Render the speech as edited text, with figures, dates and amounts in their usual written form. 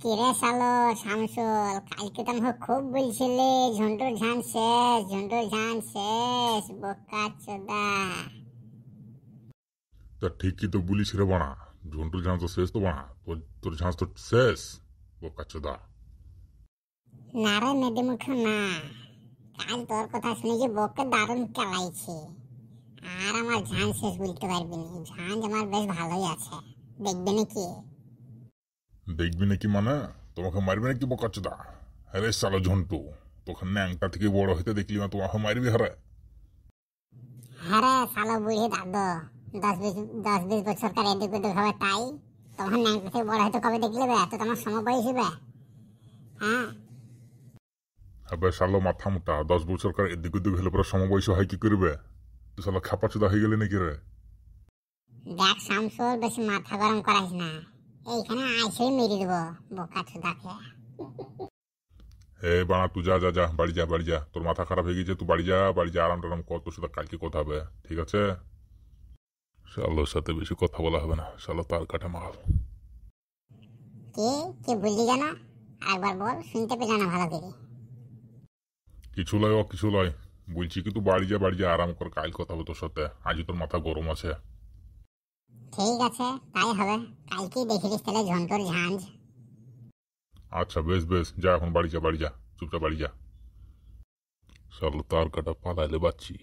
কিরে শালো শামসুল, কালকে তো আমাকে খুব বলছিলে ঝন্টুর ঝান শেষ, ঝন্টুর ঝান শেষ, বোকা চোদা। তা ঠিকই তো বলিস রে বাড়া। ঝন্টুর ঝাঁস তো শেষ তো বাড়া, তোর ঝাঁস তো শেষ বোকাচোদা। না রে মেদে মুখো না, কাল তোর কথা শুনে যে বউকে দারুণ কেলাইছি। আর আমার ঝান শেষ বলতে পারবি না, ঝান আমার বেশ ভালোই আছে, দেখবে নাকি? দেখবি নাকি মানে? তোমাকে মারবি নাকি বোকাচোদা? হ্যাঁ সালো ঝন্টু, তোকে ন্যাংটা থেকে বড় হইতে দেখলি না, তোমাকে মারবি হারে। হ্যাঁ রে শালো বুড়ি দাদু, 10-20 বছরকার এদিক ওদিক হবে তাই? তোমার ন্যাংটা থেকে বড় হয়তো কবে দেখলে বে? তো তোমার সমবয়সী বে। হ্যাঁ, হ্যাঁ সালো মাথা মোটা, 10 বছরকার এদিক ওদিক হলে পরে সমবয়সী হয় কি করবে? তুই সালো খাপাচোদা হয়ে গেলি নাকি রে? দেখ শামসুল, বেশি মাথা গরম করাস না, এইখানে আইসেই মেরে দেবো বোকা চোদাকে। হে বাড়া তুই যা যা যা, বাড়ি যা বাড়ি যা, তোর মাথা খারাপ হয়ে গেছে, তুই বাড়ি যা বাড়ি যা, আরাম টারাম কর, তোর সাথে কালকে কথা হবে, ঠিক আছে? শালোর সাথে বেশি কথা বলা হবে না, শালো তার কাটা মাল। কে কে বললি জানো? আরেকবার বল, শুনতে পেলে না ভালো করে। কিছু লয় ও কিছু লয়, বলছি কি তুই বাড়ি যা বাড়ি যা, আরাম কর, কাল কথা হবে তোর সাথে, আজই তোর মাথা গরম আছে। ঠিক আছে, তাই হবে, কালকেই দেখিস তাহলে ঝন্টুর ঝাঁঝ। আচ্ছা বেশ বেশ, যা এখন বাড়ি যা বাড়ি যা, চুপচাপ বাড়ি যা। শালো তার কাটা পালাইলে বাচ্চি।